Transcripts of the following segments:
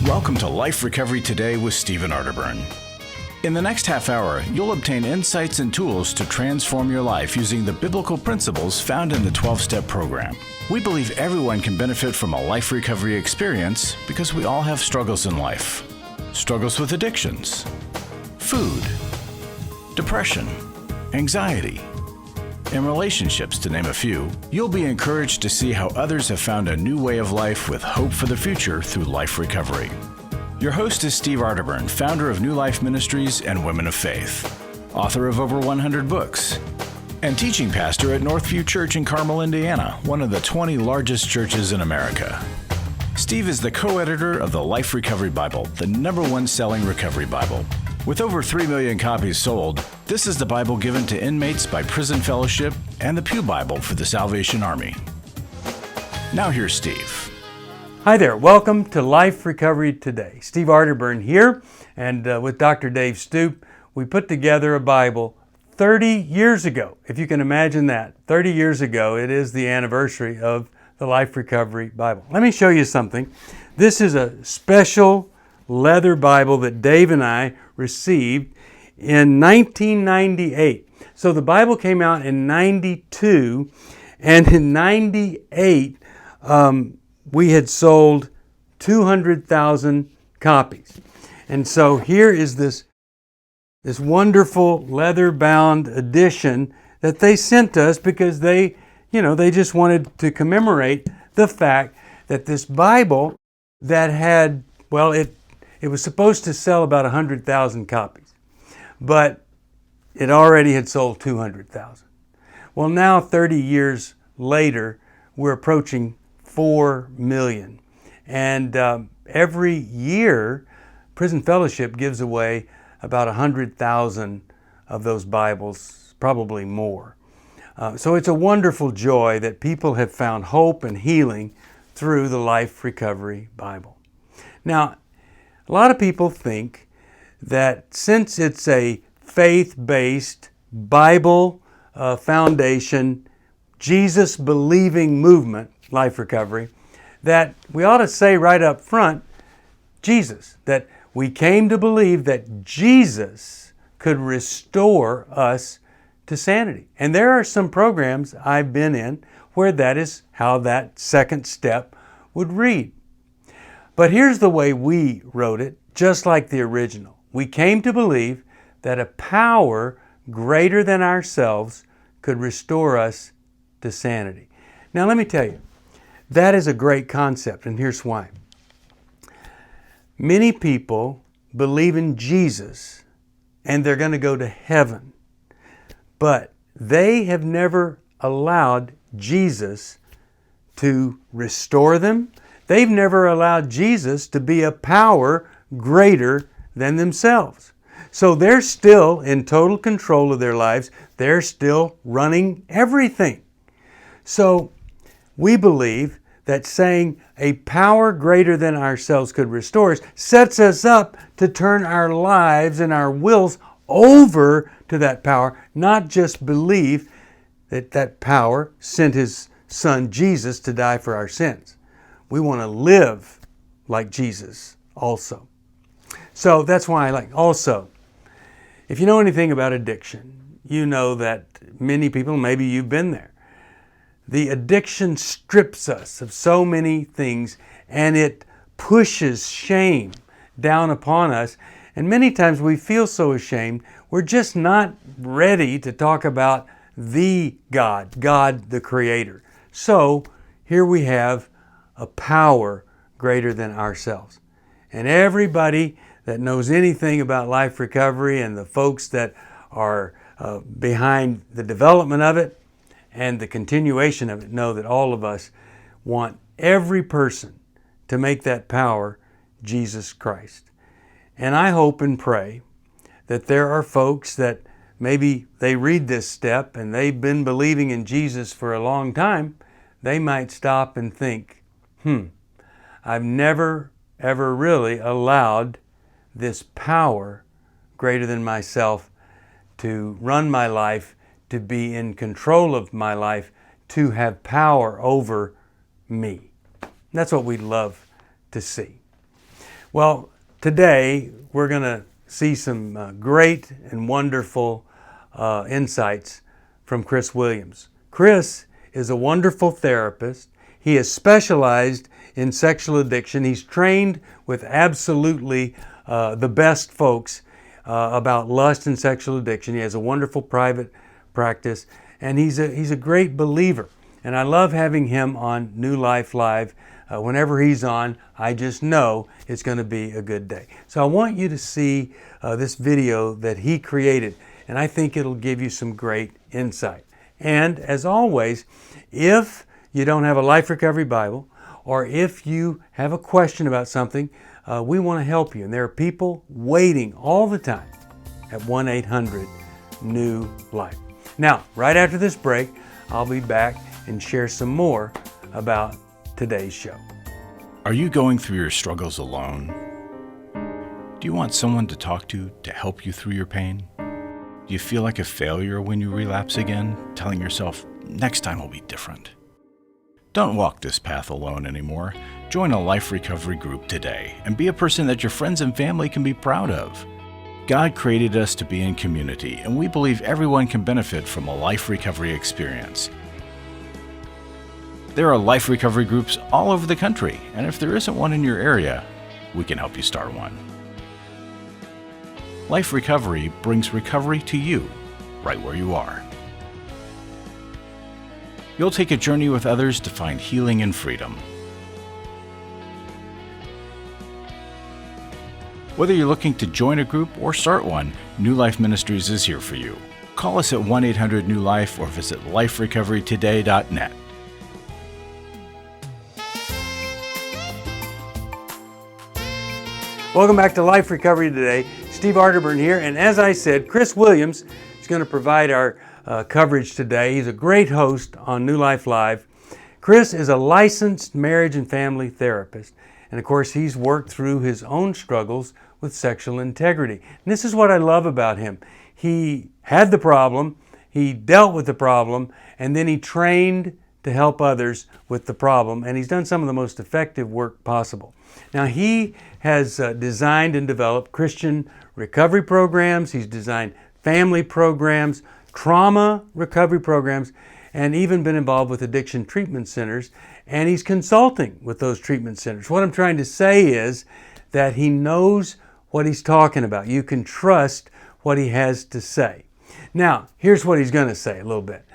Welcome to Life Recovery Today with Stephen Arterburn. In the next half hour, you'll obtain insights and tools to transform your life using the biblical principles found in the 12-step program. We believe everyone can benefit from a life recovery experience because we all have struggles in life. Struggles with addictions, food, depression, anxiety, and relationships, to name a few. You'll be encouraged to see how others have found a new way of life with hope for the future through life recovery. Your host is Steve Arterburn, founder of New Life Ministries and Women of Faith, author of over 100 books, and teaching pastor at Northview Church in Carmel, Indiana, one of the 20 largest churches in America. Steve is the co-editor of the Life Recovery Bible, the #1 selling recovery Bible. With over 3 million copies sold, this is the Bible given to inmates by Prison Fellowship and the Pew Bible for the Salvation Army. Now here's Steve. Hi there, welcome to Life Recovery Today. Steve Arterburn here, and with Dr. Dave Stoop, we put together a Bible 30 years ago. If you can imagine that, 30 years ago, it is the anniversary of the Life Recovery Bible. Let me show you something. This is a special leather Bible that Dave and I received in 1998. So the Bible came out in 92, and in 98, we had sold 200,000 copies. And so here is this wonderful leather-bound edition that they sent us because they just wanted to commemorate the fact that this Bible that had, it was supposed to sell about 100,000 copies, but it already had sold 200,000. Well, now 30 years later, we're approaching 4 million. And every year, Prison Fellowship gives away about 100,000 of those Bibles, probably more. So it's a wonderful joy that people have found hope and healing through the Life Recovery Bible. Now, a lot of people think that since it's a faith-based Bible foundation, Jesus-believing movement, Life Recovery, that we ought to say right up front, Jesus, that we came to believe that Jesus could restore us to sanity. And there are some programs I've been in where that is how that second step would read. But here's the way we wrote it, just like the original. We came to believe that a power greater than ourselves could restore us to sanity. Now let me tell you, that is a great concept, and here's why. Many people believe in Jesus and they're going to go to heaven, but they have never allowed Jesus to restore them. They've never allowed Jesus to be a power greater than themselves. So they're still in total control of their lives. They're still running everything. So we believe that saying a power greater than ourselves could restore us sets us up to turn our lives and our wills over to that power, not just believe that that power sent His Son Jesus to die for our sins. We want to live like Jesus also. So that's why I like also. If you know anything about addiction, you know that many people, maybe you've been there. The addiction strips us of so many things, and it pushes shame down upon us. And many times we feel so ashamed, we're just not ready to talk about the God the Creator. So here we have a power greater than ourselves. And everybody that knows anything about life recovery and the folks that are behind the development of it and the continuation of it know that all of us want every person to make that power Jesus Christ. And I hope and pray that there are folks that maybe they read this step and they've been believing in Jesus for a long time. They might stop and think, I've never ever really allowed this power greater than myself to run my life, to be in control of my life, to have power over me. That's what we'd love to see. Well, today we're going to see some great and wonderful insights from Chris Williams. Chris is a wonderful therapist. He is specialized in sexual addiction. He's trained with absolutely the best folks about lust and sexual addiction. He has a wonderful private practice, and he's a great believer. And I love having him on New Life Live. Whenever he's on, I just know it's going to be a good day. So I want you to see this video that he created, and I think it'll give you some great insight. And as always, if you don't have a Life Recovery Bible, or if you have a question about something, we want to help you. And there are people waiting all the time at 1-800-NEW-LIFE. Now, right after this break, I'll be back and share some more about today's show. Are you going through your struggles alone? Do you want someone to talk to help you through your pain? Do you feel like a failure when you relapse again, telling yourself, next time will be different? Don't walk this path alone anymore. Join a life recovery group today and be a person that your friends and family can be proud of. God created us to be in community, and we believe everyone can benefit from a life recovery experience. There are life recovery groups all over the country, and if there isn't one in your area, we can help you start one. Life Recovery brings recovery to you, right where you are. You'll take a journey with others to find healing and freedom. Whether you're looking to join a group or start one, New Life Ministries is here for you. Call us at 1-800-NEW-LIFE or visit liferecoverytoday.net. Welcome back to Life Recovery Today. Steve Arterburn here, and as I said, Chris Williams is going to provide our coverage today. He's a great host on New Life Live. Chris is a licensed marriage and family therapist, and of course he's worked through his own struggles with sexual integrity. And this is what I love about him. He had the problem, he dealt with the problem, and then he trained to help others with the problem, and he's done some of the most effective work possible. Now, he has designed and developed Christian recovery programs, he's designed family programs, trauma recovery programs, and even been involved with addiction treatment centers, and he's consulting with those treatment centers. What I'm trying to say is that he knows what he's talking about. You can trust what he has to say. Now, here's what he's going to say a little bit.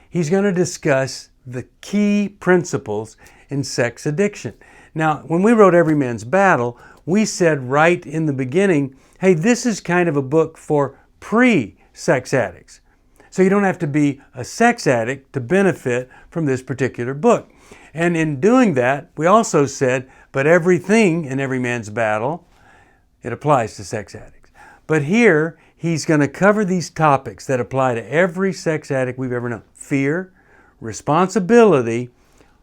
He's going to discuss the key principles in sex addiction. Now, when we wrote Every Man's Battle, we said right in the beginning, hey, this is kind of a book for pre-sex addicts. So you don't have to be a sex addict to benefit from this particular book. And in doing that, we also said, but everything in Every Man's Battle, it applies to sex addicts. But here, he's going to cover these topics that apply to every sex addict we've ever known. Fear, responsibility,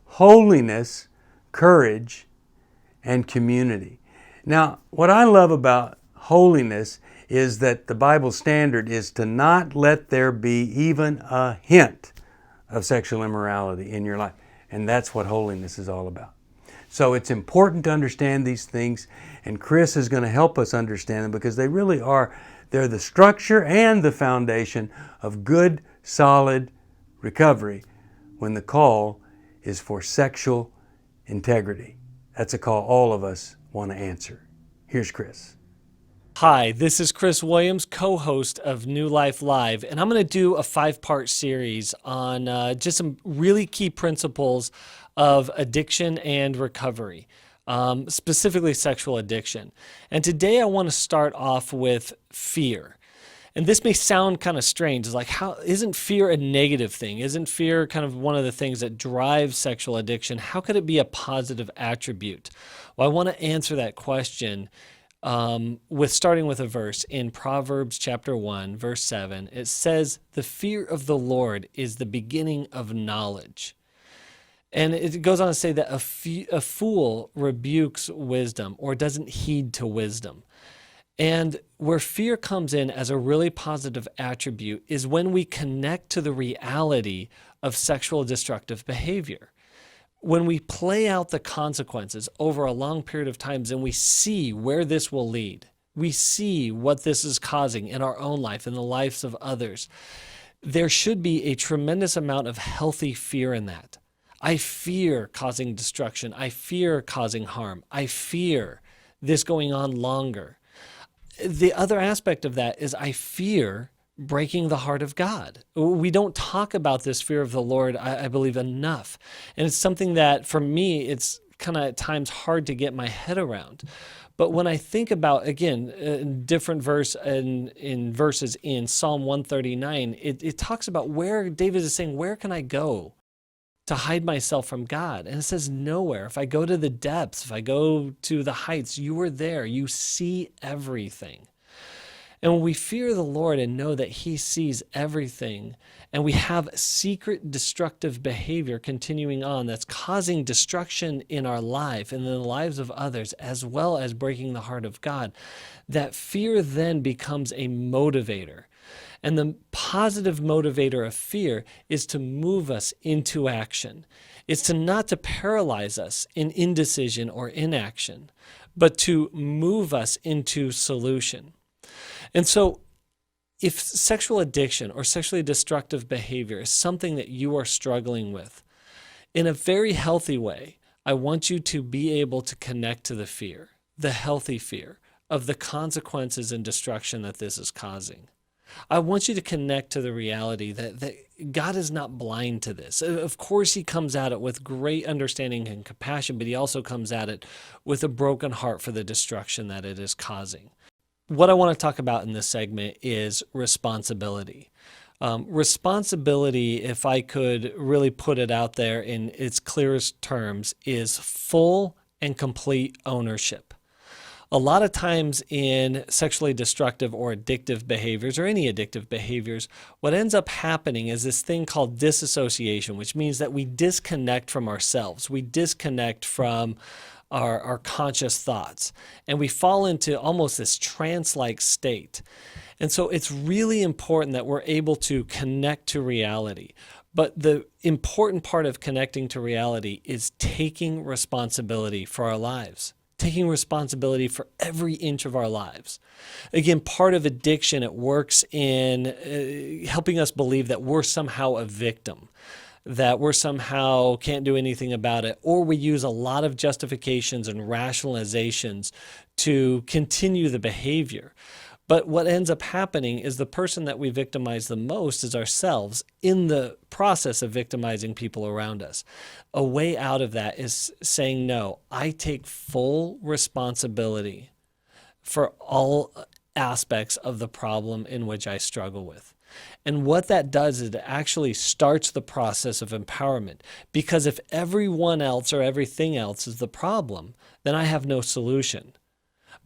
holiness, courage, and community. Now, what I love about holiness is that the Bible standard is to not let there be even a hint of sexual immorality in your life. And that's what holiness is all about. So it's important to understand these things, and Chris is going to help us understand them because they really are, they're the structure and the foundation of good, solid recovery when the call is for sexual integrity. That's a call all of us want to answer. Here's Chris. Hi, this is Chris Williams, co-host of New Life Live, and I'm going to do a 5-part series on just some really key principles of addiction and recovery, specifically sexual addiction. And today I want to start off with fear. And this may sound kind of strange. It's like, how isn't fear a negative thing? Isn't fear kind of one of the things that drives sexual addiction? How could it be a positive attribute? Well, I want to answer that question with starting with a verse in Proverbs chapter 1, verse 7. It says, "The fear of the Lord is the beginning of knowledge." And it goes on to say that a fool rebukes wisdom or doesn't heed to wisdom. And where fear comes in as a really positive attribute is when we connect to the reality of sexual destructive behavior. when we play out the consequences over a long period of time, and we see where this will lead, we see what this is causing in our own life, in the lives of others, there should be a tremendous amount of healthy fear in that. I fear causing destruction. I fear causing harm. I fear this going on longer. The other aspect of that is I fear breaking the heart of God. We don't talk about this fear of the Lord, I believe, enough. And it's something that, for me, it's kind of at times hard to get my head around. But when I think about, again, different in verses in Psalm 139, it talks about where David is saying, where can I go to hide myself from God? And it says nowhere. If I go to the depths, if I go to the heights, you are there. You see everything. And when we fear the Lord and know that he sees everything, and we have secret destructive behavior continuing on that's causing destruction in our life and in the lives of others, as well as breaking the heart of God, that fear then becomes a motivator. And the positive motivator of fear is to move us into action. It's not to paralyze us in indecision or inaction, but to move us into solution. And so if sexual addiction or sexually destructive behavior is something that you are struggling with, in a very healthy way, I want you to be able to connect to the fear, the healthy fear of the consequences and destruction that this is causing. I want you to connect to the reality that God is not blind to this. Of course, he comes at it with great understanding and compassion, but he also comes at it with a broken heart for the destruction that it is causing. What I want to talk about in this segment is responsibility. Responsibility, if I could really put it out there in its clearest terms, is full and complete ownership. A lot of times in sexually destructive or addictive behaviors, or any addictive behaviors, what ends up happening is this thing called disassociation, which means that we disconnect from ourselves. We disconnect from our conscious thoughts, and we fall into almost this trance-like state. And so it's really important that we're able to connect to reality. But the important part of connecting to reality is taking responsibility for our lives, taking responsibility for every inch of our lives. Again, part of addiction, it works in helping us believe that we're somehow a victim, that we're somehow can't do anything about it, or we use a lot of justifications and rationalizations to continue the behavior. But what ends up happening is the person that we victimize the most is ourselves in the process of victimizing people around us. A way out of that is saying, no, I take full responsibility for all aspects of the problem in which I struggle with. And what that does is it actually starts the process of empowerment. Because if everyone else or everything else is the problem, then I have no solution.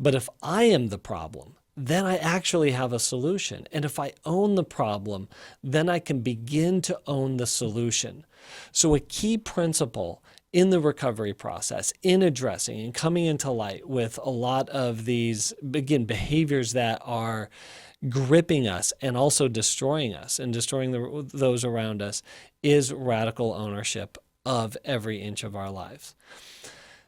But if I am the problem, then I actually have a solution. And if I own the problem, then I can begin to own the solution. So a key principle in the recovery process, in addressing and coming into light with a lot of these, again, behaviors that are gripping us and also destroying us and destroying those around us, is radical ownership of every inch of our lives.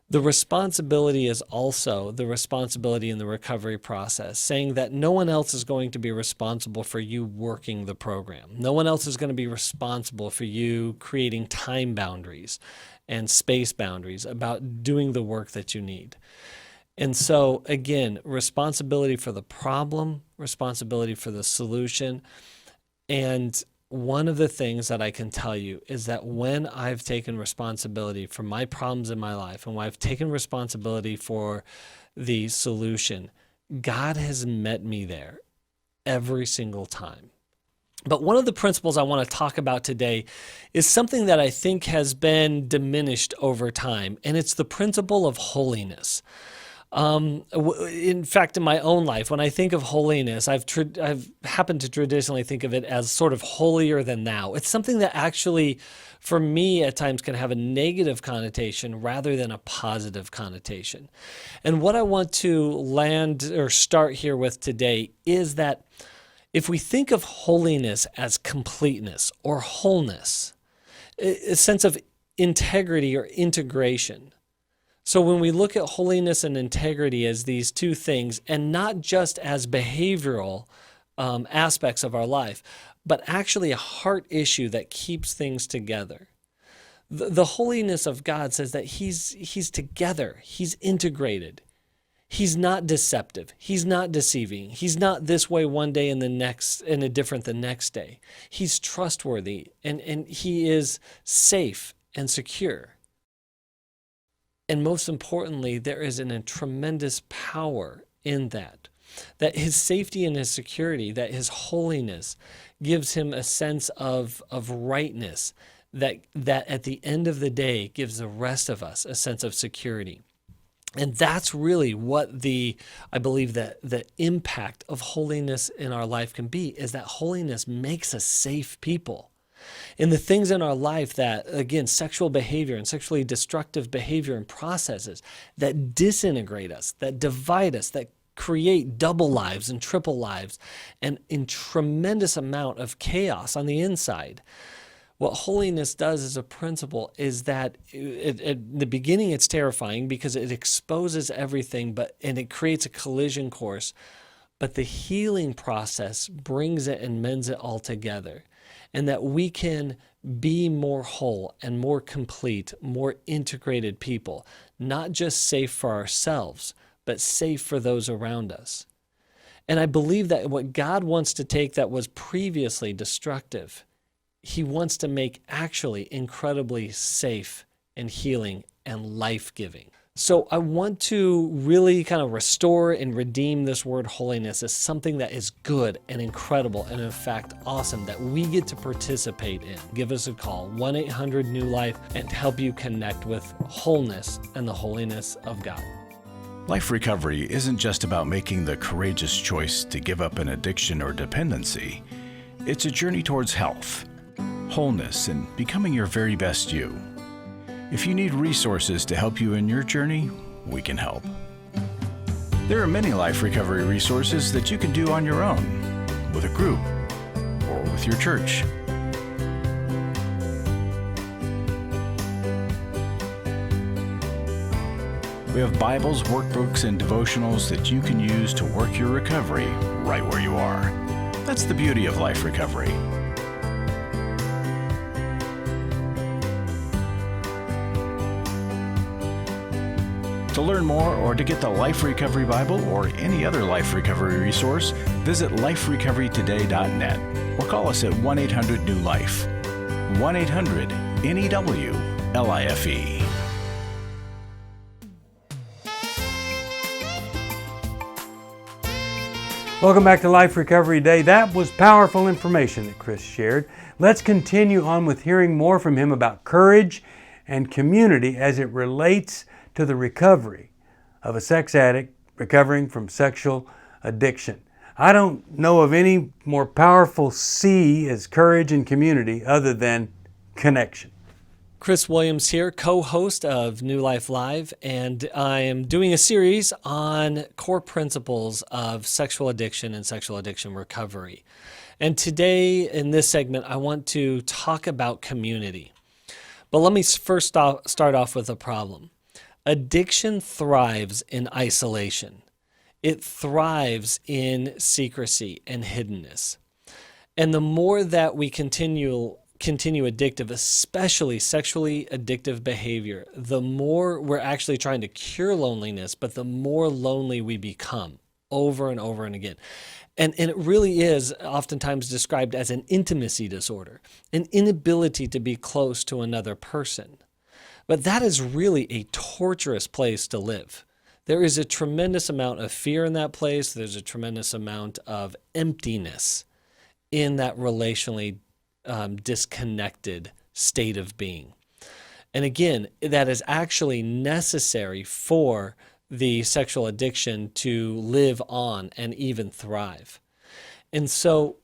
The responsibility is also the responsibility in the recovery process, saying that no one else is going to be responsible for you working the program. No one else is going to be responsible for you creating time boundaries and space boundaries about doing the work that you need. And so, again, responsibility for the problem, responsibility for the solution. And one of the things that I can tell you is that when I've taken responsibility for my problems in my life and when I've taken responsibility for the solution, God has met me there every single time. But one of the principles I want to talk about today is something that I think has been diminished over time, and it's the principle of holiness. In fact, in my own life, when I think of holiness, I've happened to traditionally think of it as sort of holier than thou. It's something that actually, for me, at times can have a negative connotation rather than a positive connotation. And what I want to land or start here with today is that if we think of holiness as completeness or wholeness, a sense of integrity or integration. So when we look at holiness and integrity as these two things, and not just as behavioral aspects of our life, but actually a heart issue that keeps things together. The holiness of God says that He's together, He's integrated. He's not deceptive. He's not deceiving. He's not this way one day and a different the next day. He's trustworthy and He is safe and secure. And most importantly, there is a tremendous power in that His safety and His security, that His holiness gives Him a sense of rightness, that at the end of the day gives the rest of us a sense of security. And that's really what I believe that the impact of holiness in our life can be, is that holiness makes us safe people. In the things in our life that, again, sexual behavior and sexually destructive behavior and processes that disintegrate us, that divide us, that create double lives and triple lives, and in tremendous amount of chaos on the inside. What holiness does as a principle is that at the beginning it's terrifying because it exposes everything, and it creates a collision course. But the healing process brings it and mends it all together. And that we can be more whole and more complete, more integrated people, not just safe for ourselves, but safe for those around us. And I believe that what God wants to take that was previously destructive, He wants to make actually incredibly safe and healing and life-giving. So I want to really kind of restore and redeem this word holiness as something that is good and incredible and in fact awesome that we get to participate in. Give us a call, 1-800-NEW-LIFE, and help you connect with wholeness and the holiness of God. Life recovery isn't just about making the courageous choice to give up an addiction or dependency. It's a journey towards health, wholeness, and becoming your very best you. If you need resources to help you in your journey, we can help. There are many life recovery resources that you can do on your own, with a group, or with your church. We have Bibles, workbooks, and devotionals that you can use to work your recovery right where you are. That's the beauty of life recovery. To learn more or to get the Life Recovery Bible or any other life recovery resource, visit liferecoverytoday.net or call us at 1-800-NEW-LIFE. 1-800-NEW-LIFE. Welcome back to Life Recovery Day. That was powerful information that Chris shared. Let's continue on with hearing more from him about courage and community as it relates to the recovery of a sex addict recovering from sexual addiction. I don't know of any more powerful C as courage and community other than connection. Chris Williams here, co-host of New Life Live, and I am doing a series on core principles of sexual addiction and sexual addiction recovery. And today in this segment, I want to talk about community. But let me first start off with a problem. Addiction thrives in isolation. It thrives in secrecy and hiddenness. And the more that we continue addictive, especially sexually addictive behavior, the more we're actually trying to cure loneliness, but the more lonely we become over and over and again. And it really is oftentimes described as an intimacy disorder, an inability to be close to another person. But that is really a torturous place to live. There is a tremendous amount of fear in that place. There's a tremendous amount of emptiness in that relationally disconnected state of being. And again, that is actually necessary for the sexual addiction to live on and even thrive. And so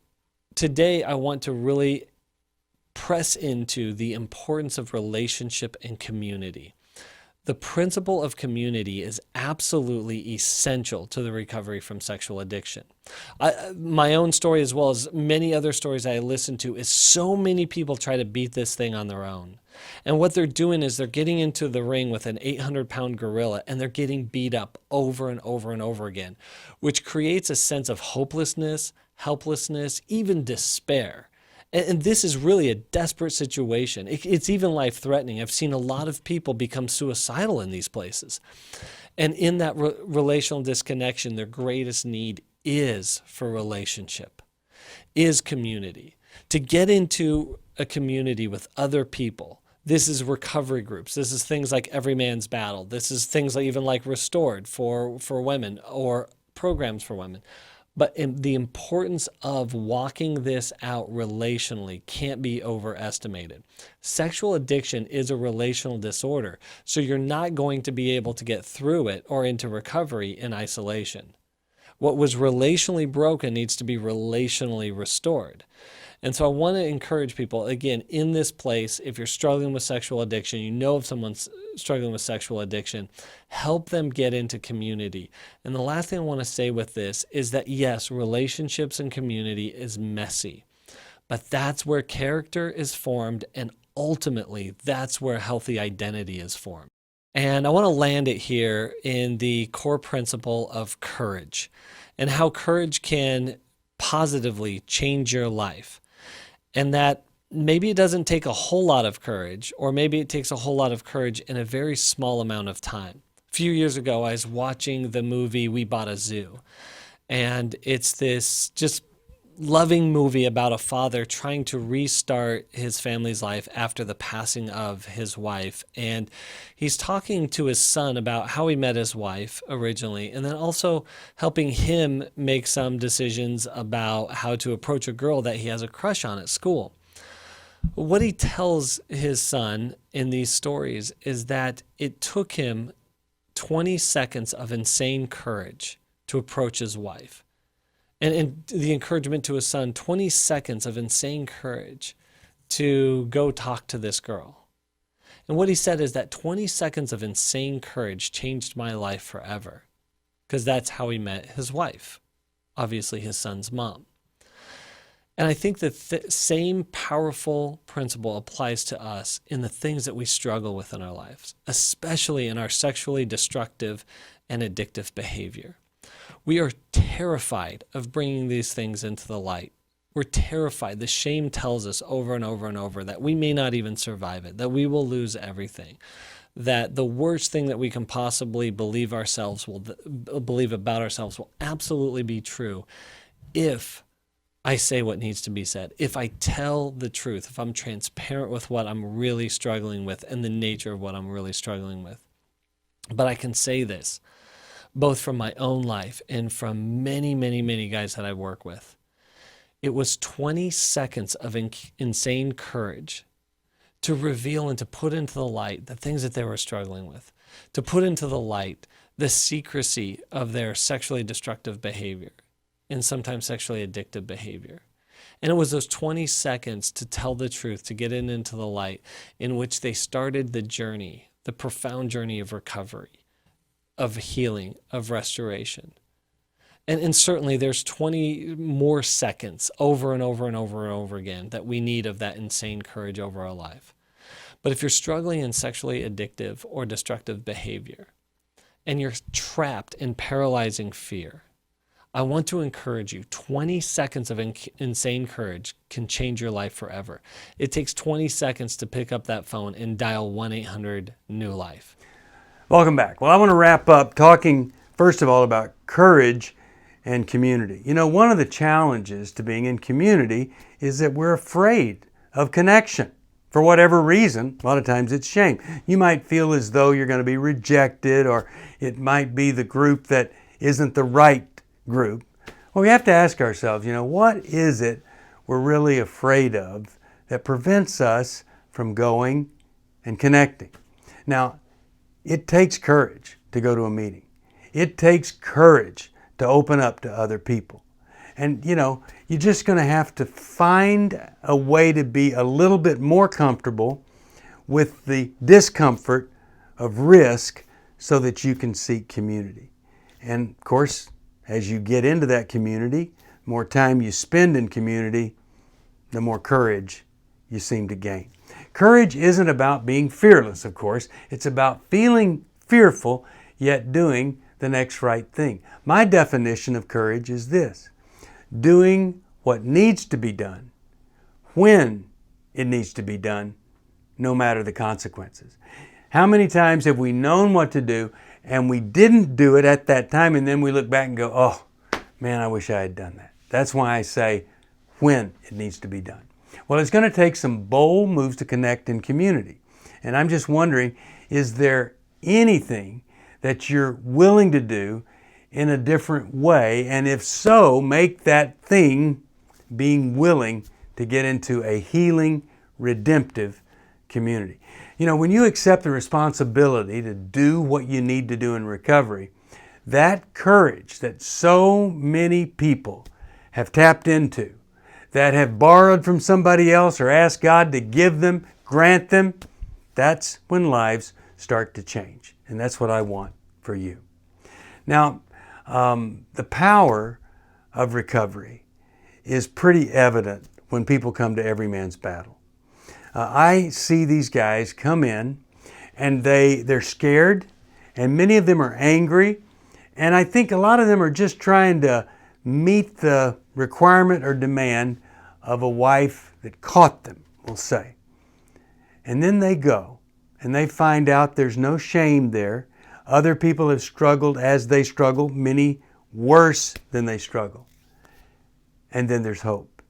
today I want to really press into the importance of relationship and community. The principle of community is absolutely essential to the recovery from sexual addiction. My own story, as well as many other stories I listen to, is so many people try to beat this thing on their own. And what they're doing is they're getting into the ring with an 800-pound gorilla, and they're getting beat up over and over and over again, which creates a sense of hopelessness, helplessness, even despair. And this is really a desperate situation. It's even life-threatening. I've seen a lot of people become suicidal in these places. And in that relational disconnection, their greatest need is for relationship, is community. To get into a community with other people. This is recovery groups. This is things like Every Man's Battle. This is things like even like Restored for women, or programs for women. But the importance of walking this out relationally can't be overestimated. Sexual addiction is a relational disorder, so you're not going to be able to get through it or into recovery in isolation. What was relationally broken needs to be relationally restored. And so I want to encourage people, again, in this place, if you're struggling with sexual addiction, you know if someone's struggling with sexual addiction, help them get into community. And the last thing I want to say with this is that, yes, relationships and community is messy, but that's where character is formed, and ultimately, that's where healthy identity is formed. And I want to land it here in the core principle of courage, and how courage can positively change your life. And that maybe it doesn't take a whole lot of courage, or maybe it takes a whole lot of courage in a very small amount of time. A few years ago, I was watching the movie We Bought a Zoo. And it's this just loving movie about a father trying to restart his family's life after the passing of his wife. And he's talking to his son about how he met his wife originally, and then also helping him make some decisions about how to approach a girl that he has a crush on at school. What he tells his son in these stories is that it took him 20 seconds of insane courage to approach his wife. And the encouragement to his son, 20 seconds of insane courage to go talk to this girl. And what he said is that 20 seconds of insane courage changed my life forever, because that's how he met his wife, obviously his son's mom. And I think that the same powerful principle applies to us in the things that we struggle with in our lives, especially in our sexually destructive and addictive behavior. We are terrified of bringing these things into the light. We're terrified. The shame tells us over and over and over that we may not even survive it, that we will lose everything, that the worst thing that we can possibly believe about ourselves will absolutely be true if I say what needs to be said, if I tell the truth, if I'm transparent with what I'm really struggling with and the nature of what I'm really struggling with. But I can say this, both from my own life and from many, many, many guys that I work with. It was 20 seconds of insane courage to reveal and to put into the light the things that they were struggling with, to put into the light the secrecy of their sexually destructive behavior and sometimes sexually addictive behavior. And it was those 20 seconds to tell the truth, to get it into the light, in which they started the journey, the profound journey of recovery, of healing, of restoration. And certainly there's 20 more seconds over and over and over and over again that we need of that insane courage over our life. But if you're struggling in sexually addictive or destructive behavior, and you're trapped in paralyzing fear, I want to encourage you, 20 seconds of insane courage can change your life forever. It takes 20 seconds to pick up that phone and dial 1-800-NEW-LIFE. Welcome back. Well, I want to wrap up talking, first of all, about courage and community. You know, one of the challenges to being in community is that we're afraid of connection. For whatever reason, a lot of times it's shame. You might feel as though you're going to be rejected, or it might be the group that isn't the right group. Well, we have to ask ourselves, you know, what is it we're really afraid of that prevents us from going and connecting? Now, it takes courage to go to a meeting. It takes courage to open up to other people. And, you know, you're just going to have to find a way to be a little bit more comfortable with the discomfort of risk so that you can seek community. And, of course, as you get into that community, the more time you spend in community, the more courage you seem to gain. Courage isn't about being fearless, of course. It's about feeling fearful, yet doing the next right thing. My definition of courage is this: doing what needs to be done, when it needs to be done, no matter the consequences. How many times have we known what to do and we didn't do it at that time, and then we look back and go, oh, man, I wish I had done that. That's why I say when it needs to be done. Well, it's going to take some bold moves to connect in community. And I'm just wondering, is there anything that you're willing to do in a different way? And if so, make that thing being willing to get into a healing, redemptive community. You know, when you accept the responsibility to do what you need to do in recovery, that courage that so many people have tapped into, that have borrowed from somebody else or asked God to give them, grant them, that's when lives start to change. And that's what I want for you. Now, the power of recovery is pretty evident when people come to Every Man's Battle. I see these guys come in and they're scared, and many of them are angry, and I think a lot of them are just trying to meet the requirement or demand of a wife that caught them, we'll say. And then they go and they find out there's no shame there. Other people have struggled as they struggle, many worse than they struggle. And then there's hope.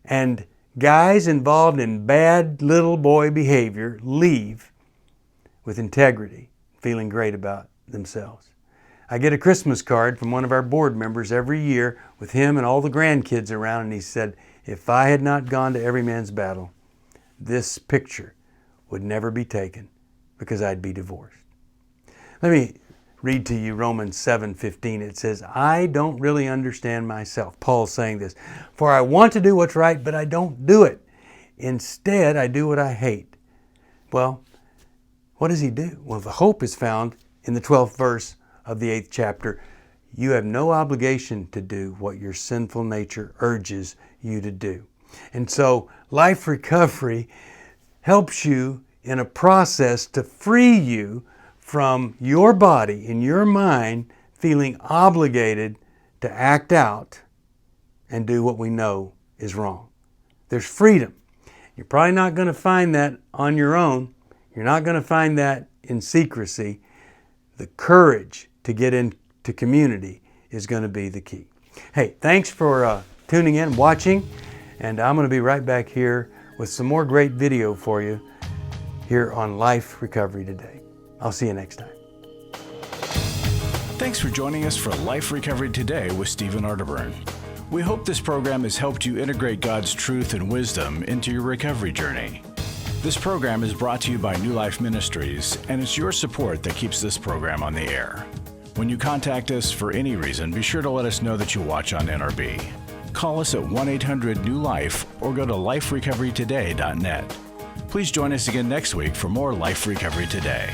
And guys involved in bad little boy behavior leave with integrity, feeling great about themselves. I get a Christmas card from one of our board members every year with him and all the grandkids around, and he said, if I had not gone to Every Man's Battle, this picture would never be taken because I'd be divorced. Let me read to you Romans 7:15. It says, I don't really understand myself. Paul's saying this. For I want to do what's right, but I don't do it. Instead, I do what I hate. Well, what does he do? Well, the hope is found in the 12th verse of the 8th chapter. You have no obligation to do what your sinful nature urges you to do. And so life recovery helps you in a process to free you from your body and your mind feeling obligated to act out and do what we know is wrong. There's freedom. You're probably not going to find that on your own. You're not going to find that in secrecy. The courage to get into community is going to be the key. Hey, thanks for tuning in, watching, and I'm going to be right back here with some more great video for you here on Life Recovery Today. I'll see you next time. Thanks for joining us for Life Recovery Today with Stephen Arterburn. We hope this program has helped you integrate God's truth and wisdom into your recovery journey. This program is brought to you by New Life Ministries, and it's your support that keeps this program on the air. When you contact us for any reason, be sure to let us know that you watch on NRB. Call us at 1-800-NEW-LIFE or go to liferecoverytoday.net. Please join us again next week for more Life Recovery Today.